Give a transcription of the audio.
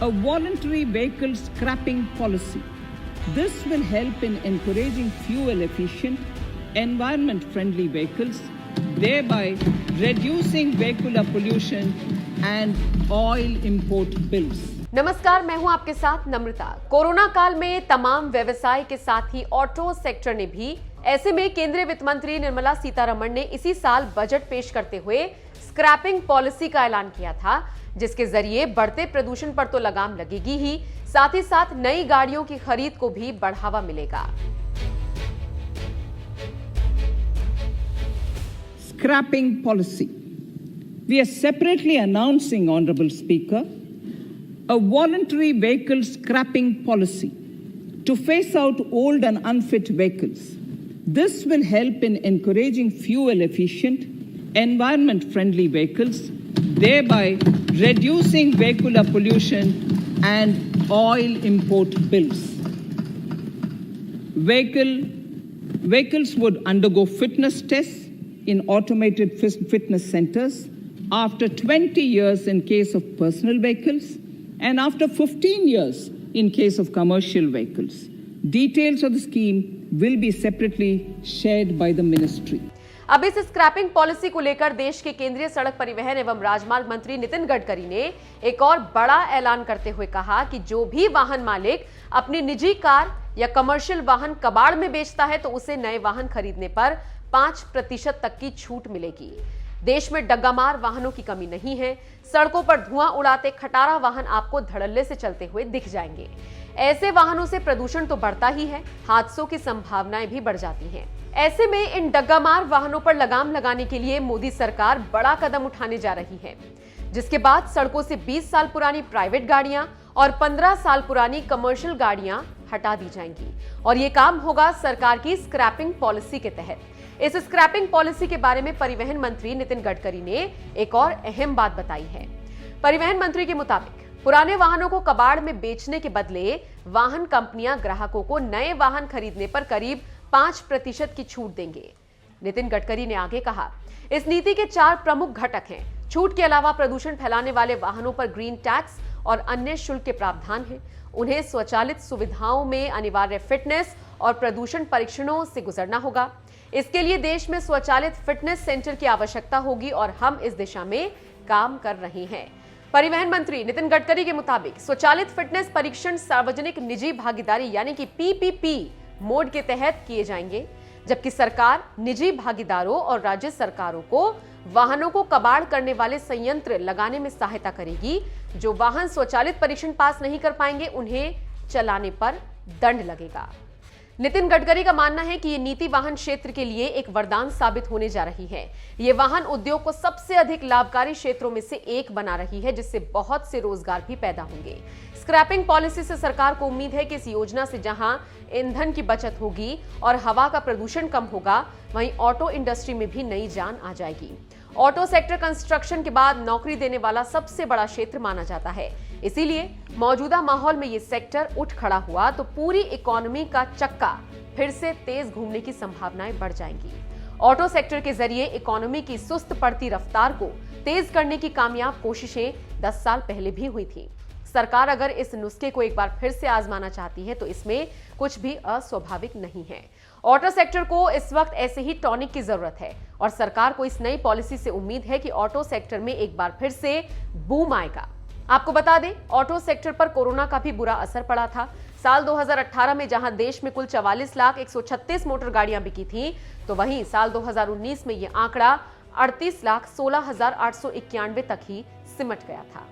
a voluntary vehicle scrapping policy. This will help in encouraging fuel-efficient, environment-friendly vehicles, thereby reducing vehicular pollution and oil import bills. नमस्कार, मैं हूं आपके साथ नम्रता। Corona काल में तमाम व्यवसाय के साथ ही ऑटो सेक्टर ने भी, ऐसे में केंद्रीय वित्त मंत्री निर्मला सीतारमण ने इसी साल बजट पेश करते हुए स्क्रैपिंग पॉलिसी का ऐलान किया था, जिसके जरिए बढ़ते प्रदूषण पर तो लगाम लगेगी ही, साथ ही साथ नई गाड़ियों की खरीद को भी बढ़ावा मिलेगा। Scrapping policy. We are separately announcing, Honorable Speaker, a voluntary vehicle scrapping policy to phase out old and unfit vehicles. This will help in encouraging fuel-efficient, environment-friendly vehicles, thereby reducing vehicular pollution and oil import bills. Vehicles would undergo fitness tests in automated fitness centers after 20 years in case of personal vehicles and after 15 years in case of commercial vehicles. Details of the scheme will be separately shared by the ministry. अब इस scrapping policy को लेकर देश के केंद्रीय सड़क परिवहन एवं राजमार्ग मंत्री नितिन गडकरी ने एक और बड़ा ऐलान करते हुए कहा कि जो भी वाहन मालिक अपनी निजी कार या कमर्शियल वाहन कबाड़ में बेचता है तो उसे नए वाहन खरीदने पर 5% तक की छूट मिलेगी। देश में डग्गामार वाहनों की कमी नहीं है। सड़कों पर धुआं उड़ाते खटारा वाहन आपको धड़ल्ले से चलते हुए दिख जाएंगे। ऐसे वाहनों से प्रदूषण तो बढ़ता ही है, हादसों की संभावनाएं भी बढ़ जाती हैं। ऐसे में इन डग्गामार वाहनों पर लगाम लगाने के लिए मोदी सरकार बड़ा कदम उठाने जा रही है, जिसके बाद सड़कों से 20 साल पुरानी प्राइवेट गाड़ियां और 15 साल पुरानी कमर्शियल गाड़ियां हटा दी जाएंगी और ये काम होगा सरकार की स्क्रैपिंग पॉलिसी के तहत। इस स्क्रैपिंग पॉलिसी के बारे में परिवहन मंत्री नितिन गडकरी ने एक और अहम बात बताई है। परिवहन मंत्री के मुताबिक पुराने वाहनों को कबाड़ में बेचने के बदले वाहन कंपनियां ग्राहकों को नए वाहन खरीदने पर करीब 5% की छूट देंगे। नितिन गडकरी ने आगे कहा, इस नीति के 4 प्रमुख घटक हैं। छूट के अलावा प्रदूषण फैलाने वाले वाहनों पर ग्रीन टैक्स और अन्य शुल्क के प्रावधान हैं। उन्हें स्वचालित सुविधाओं में अनिवार्य फिटनेस और प्रदूषण परीक्षणों से गुजरना होगा। इसके लिए देश में स्वचालित फिटनेस सेंटर की आवश्यकता होगी और हम इस दिशा में काम कर रहे हैं। परिवहन मंत्री नितिन गडकरी के मुताबिक स्वचालित फिटनेस परीक्षण सार्वजनिक निजी भागीदारी यानी कि PPP मोड के तहत किए जाएंगे, जबकि सरकार निजी भागीदारों और राज्य सरकारों को वाहनों को कबाड़ करने वाले संयंत्र लगाने में सहायता करेगी। जो वाहन स्वचालित परीक्षण पास नहीं कर पाएंगे उन्हें चलाने पर दंड लगेगा। नितिन गडकरी का मानना है कि ये नीति वाहन क्षेत्र के लिए एक वरदान साबित होने जा रही है। ये वाहन उद्योग को सबसे अधिक लाभकारी क्षेत्रों में से एक बना रही है, जिससे बहुत से रोजगार भी पैदा होंगे। स्क्रैपिंग पॉलिसी से सरकार को उम्मीद है कि इस योजना से जहां ईंधन की बचत होगी और हवा का प्रदूषण कम होगा, वहीं ऑटो इंडस्ट्री में भी नई जान आ जाएगी। ऑटो सेक्टर कंस्ट्रक्शन के बाद नौकरी देने वाला सबसे बड़ा क्षेत्र माना जाता है। इसीलिए मौजूदा माहौल में ये सेक्टर उठ खड़ा हुआ तो पूरी इकोनॉमी का चक्का फिर से तेज घूमने की संभावनाएं बढ़ जाएंगी। ऑटो सेक्टर के जरिए इकोनॉमी की सुस्त पड़ती रफ्तार को तेज करने की कामयाब कोशिशें 10 साल पहले भी हुई थी। सरकार अगर इस नुस्खे को एक बार फिर से आजमाना चाहती है तो इसमें कुछ भी अस्वाभाविक नहीं है। ऑटो सेक्टर को इस वक्त ऐसे ही टॉनिक की जरूरत है और सरकार को इस नई पॉलिसी से उम्मीद है कि ऑटो सेक्टर में एक बार फिर से बूम आएगा। आपको बता दें, ऑटो सेक्टर पर कोरोना का भी बुरा असर पड़ा था। साल 2018 में जहां देश में कुल 44,136 मोटर गाड़ियां बिकी थीं, तो वहीं साल 2019 में यह आंकड़ा 38,16,891 तक ही सिमट गया था।